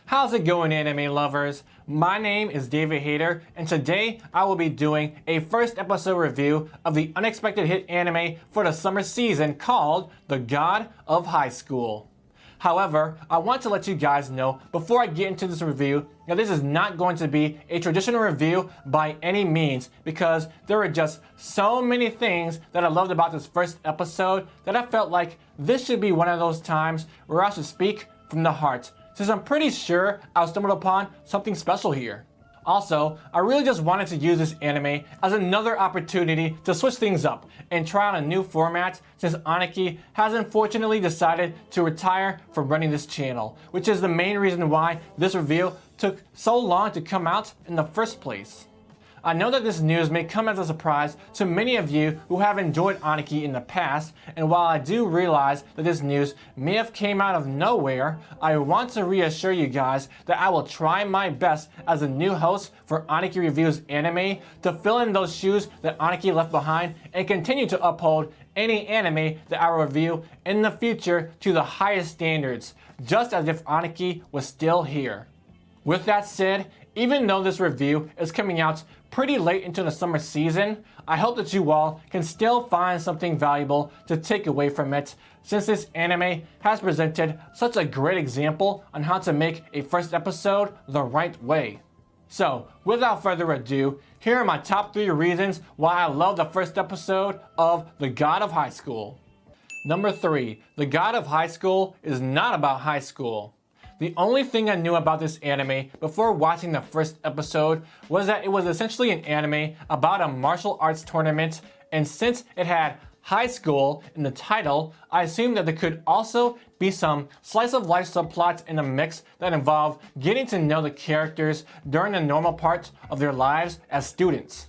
How's it going, anime lovers? My name is David Hayder, and today I will be doing a first episode review of the unexpected hit anime for the summer season called The God of High School. However, I want to let you guys know before I get into this review that this is not going to be a traditional review by any means, because there were just so many things that I loved about this first episode that I felt like this should be one of those times where I should speak from the heart, since I'm pretty sure I stumbled upon something special here. Also, I really just wanted to use this anime as another opportunity to switch things up and try out a new format, since Aniki has unfortunately decided to retire from running this channel, which is the main reason why this review took so long to come out in the first place. I know that this news may come as a surprise to many of you who have enjoyed Aniki in the past, and while I do realize that this news may have came out of nowhere, I want to reassure you guys that I will try my best as a new host for Aniki Reviews Anime to fill in those shoes that Aniki left behind and continue to uphold any anime that I will review in the future to the highest standards, just as if Aniki was still here. With that said, even though this review is coming out pretty late into the summer season, I hope that you all can still find something valuable to take away from it, since this anime has presented such a great example on how to make a first episode the right way. So, without further ado, here are my top 3 reasons why I love the first episode of The God of High School. Number 3, The God of High School is not about high school. The only thing I knew about this anime before watching the first episode was that it was essentially an anime about a martial arts tournament, and since it had high school in the title, I assumed that there could also be some slice of life subplots in the mix that involve getting to know the characters during the normal parts of their lives as students.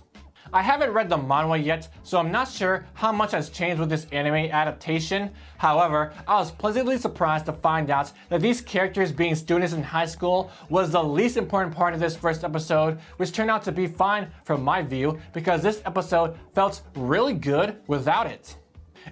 I haven't read the manhwa yet, so I'm not sure how much has changed with this anime adaptation. However, I was pleasantly surprised to find out that these characters being students in high school was the least important part of this first episode, which turned out to be fine from my view, because this episode felt really good without it.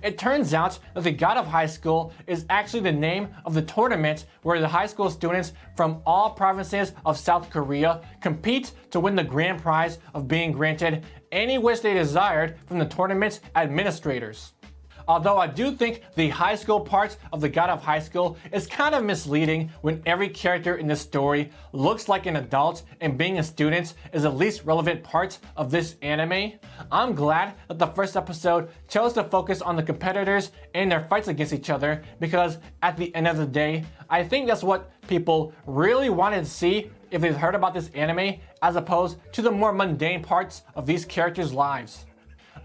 It turns out that the God of High School is actually the name of the tournament where the high school students from all provinces of South Korea compete to win the grand prize of being granted any wish they desired from the tournament's administrators. Although I do think the high school part of the God of High School is kind of misleading when every character in this story looks like an adult and being a student is the least relevant part of this anime, I'm glad that the first episode chose to focus on the competitors and their fights against each other, because at the end of the day, I think that's what people really wanted to see if they've heard about this anime, as opposed to the more mundane parts of these characters' lives.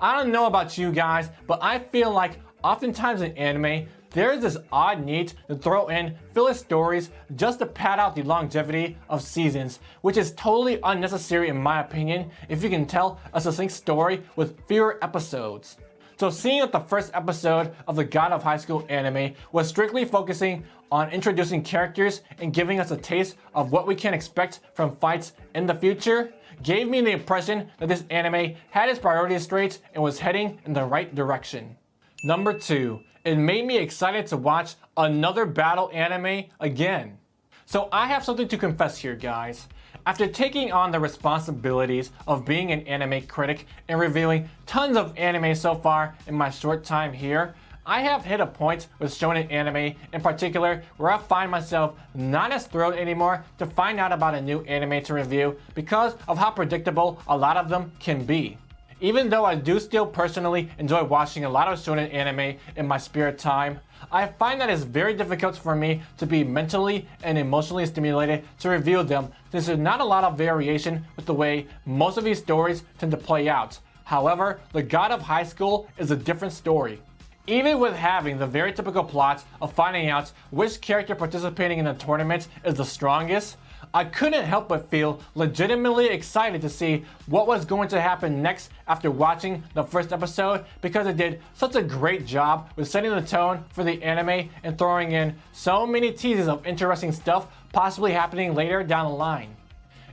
I don't know about you guys, but I feel like oftentimes in anime, there is this odd need to throw in filler stories just to pad out the longevity of seasons, which is totally unnecessary in my opinion if you can tell a succinct story with fewer episodes. So seeing that the first episode of the God of High School anime was strictly focusing on introducing characters and giving us a taste of what we can expect from fights in the future, gave me the impression that this anime had its priorities straight and was heading in the right direction. Number 2, it made me excited to watch another battle anime again. So I have something to confess here, guys. After taking on the responsibilities of being an anime critic and reviewing tons of anime so far in my short time here, I have hit a point with shonen anime in particular where I find myself not as thrilled anymore to find out about a new anime to review because of how predictable a lot of them can be. Even though I do still personally enjoy watching a lot of shonen anime in my spare time, I find that it's very difficult for me to be mentally and emotionally stimulated to review them, since there's not a lot of variation with the way most of these stories tend to play out. However, The God of High School is a different story. Even with having the very typical plot of finding out which character participating in the tournament is the strongest, I couldn't help but feel legitimately excited to see what was going to happen next after watching the first episode, because it did such a great job with setting the tone for the anime and throwing in so many teases of interesting stuff possibly happening later down the line.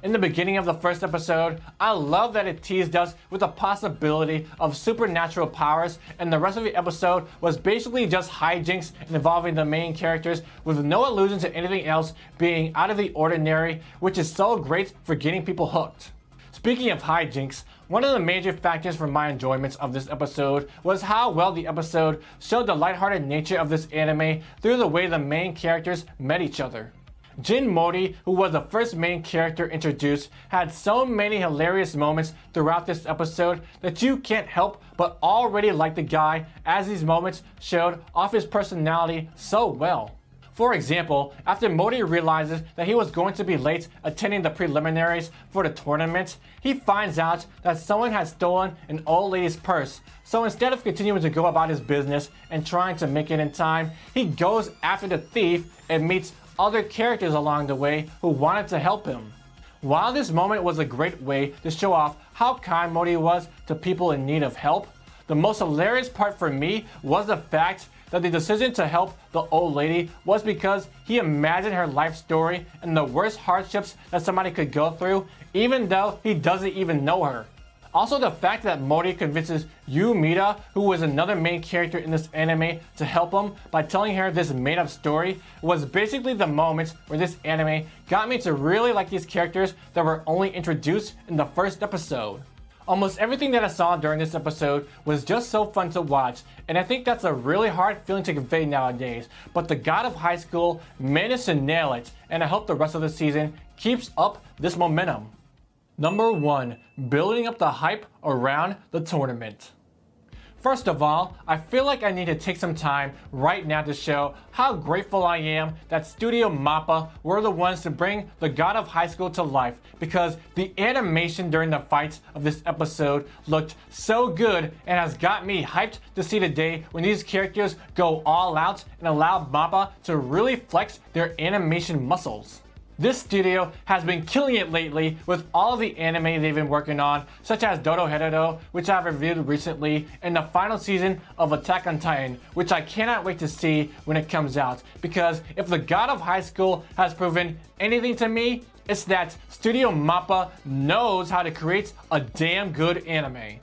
In the beginning of the first episode, I love that it teased us with the possibility of supernatural powers, and the rest of the episode was basically just hijinks involving the main characters with no allusion to anything else being out of the ordinary, which is so great for getting people hooked. Speaking of hijinks, one of the major factors for my enjoyment of this episode was how well the episode showed the lighthearted nature of this anime through the way the main characters met each other. Jin Mori, who was the first main character introduced, had so many hilarious moments throughout this episode that you can't help but already like the guy, as these moments showed off his personality so well. For example, after Mori realizes that he was going to be late attending the preliminaries for the tournament, he finds out that someone has stolen an old lady's purse. So instead of continuing to go about his business and trying to make it in time, he goes after the thief and meets other characters along the way who wanted to help him. While this moment was a great way to show off how kind Mori was to people in need of help, the most hilarious part for me was the fact that the decision to help the old lady was because he imagined her life story and the worst hardships that somebody could go through, even though he doesn't even know her. Also, the fact that Mori convinces Yumita, who was another main character in this anime, to help him by telling her this made-up story was basically the moment where this anime got me to really like these characters that were only introduced in the first episode. Almost everything that I saw during this episode was just so fun to watch, and I think that's a really hard feeling to convey nowadays, but the God of High School managed to nail it, and I hope the rest of the season keeps up this momentum. Number 1. Building up the hype around the tournament. First of all, I feel like I need to take some time right now to show how grateful I am that Studio Mappa were the ones to bring the God of High School to life, because the animation during the fights of this episode looked so good and has got me hyped to see the day when these characters go all out and allow Mappa to really flex their animation muscles. This studio has been killing it lately with all of the anime they've been working on, such as Dorohedoro, which I've reviewed recently, and the final season of Attack on Titan, which I cannot wait to see when it comes out, because if the God of High School has proven anything to me, it's that Studio Mappa knows how to create a damn good anime.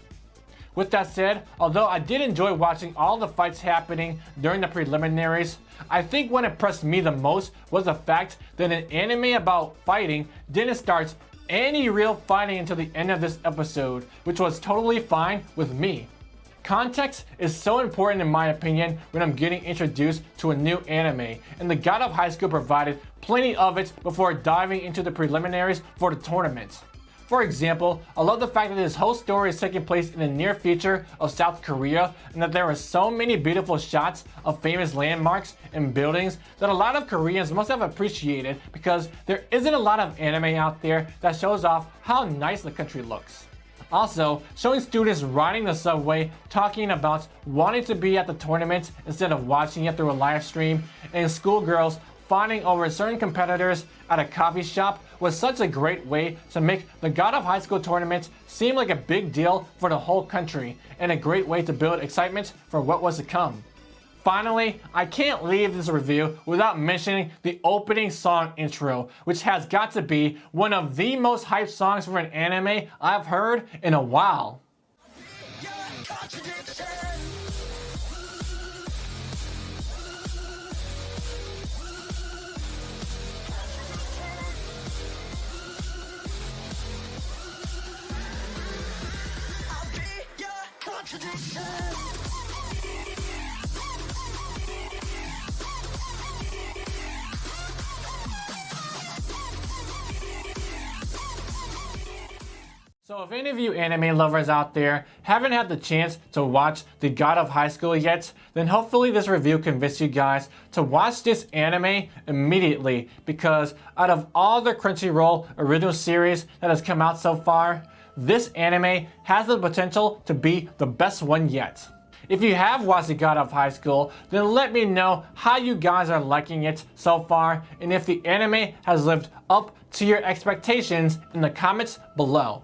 With that said, although I did enjoy watching all the fights happening during the preliminaries, I think what impressed me the most was the fact that an anime about fighting didn't start any real fighting until the end of this episode, which was totally fine with me. Context is so important in my opinion when I'm getting introduced to a new anime, and the God of High School provided plenty of it before diving into the preliminaries for the tournament. For example, I love the fact that this whole story is taking place in the near future of South Korea, and that there are so many beautiful shots of famous landmarks and buildings that a lot of Koreans must have appreciated, because there isn't a lot of anime out there that shows off how nice the country looks. Also, showing students riding the subway talking about wanting to be at the tournament instead of watching it through a live stream, and schoolgirls fawning over certain competitors at a coffee shop was such a great way to make the God of High School tournament seem like a big deal for the whole country, and a great way to build excitement for what was to come. Finally, I can't leave this review without mentioning the opening song intro, which has got to be one of the most hyped songs for an anime I've heard in a while. So if any of you anime lovers out there haven't had the chance to watch The God of High School yet, then hopefully this review convinced you guys to watch this anime immediately, because out of all the Crunchyroll Original Series that has come out so far, this anime has the potential to be the best one yet. If you have watched The God of High School, then let me know how you guys are liking it so far, and if the anime has lived up to your expectations in the comments below.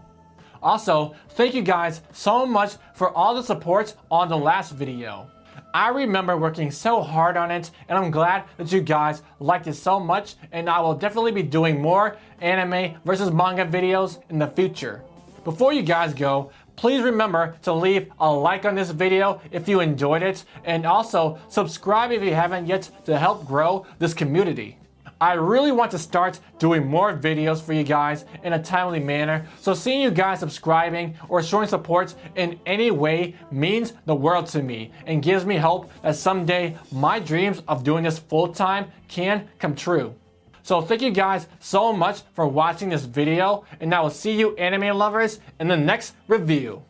Also, thank you guys so much for all the support on the last video. I remember working so hard on it, and I'm glad that you guys liked it so much, and I will definitely be doing more anime versus manga videos in the future. Before you guys go, please remember to leave a like on this video if you enjoyed it, and also subscribe if you haven't yet to help grow this community. I really want to start doing more videos for you guys in a timely manner, so seeing you guys subscribing or showing support in any way means the world to me and gives me hope that someday my dreams of doing this full-time can come true. So thank you guys so much for watching this video, and I will see you anime lovers in the next review.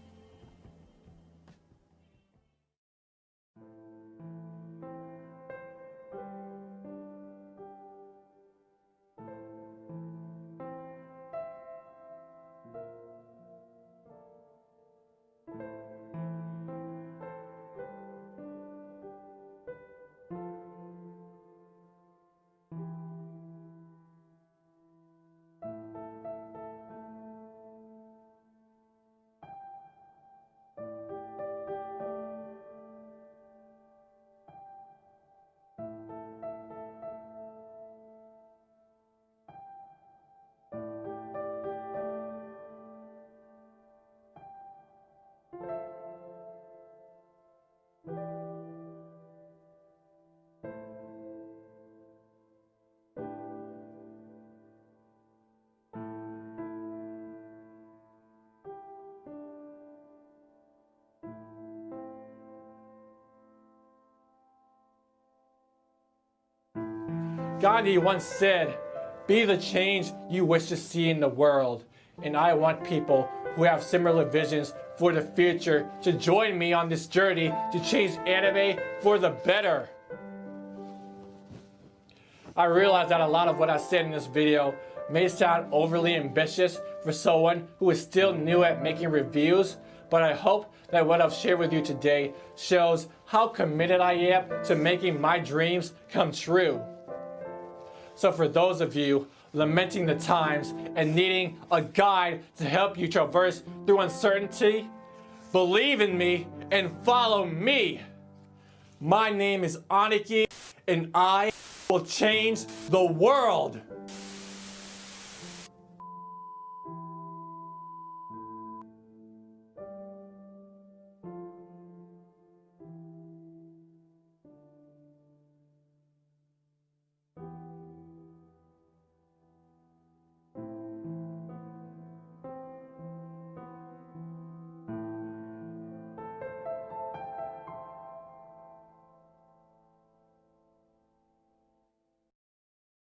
Gandhi once said, "Be the change you wish to see in the world." And I want people who have similar visions for the future to join me on this journey to change anime for the better. I realize that a lot of what I said in this video may sound overly ambitious for someone who is still new at making reviews, but I hope that what I've shared with you today shows how committed I am to making my dreams come true. So for those of you lamenting the times and needing a guide to help you traverse through uncertainty, believe in me and follow me. My name is Aniki, and I will change the world.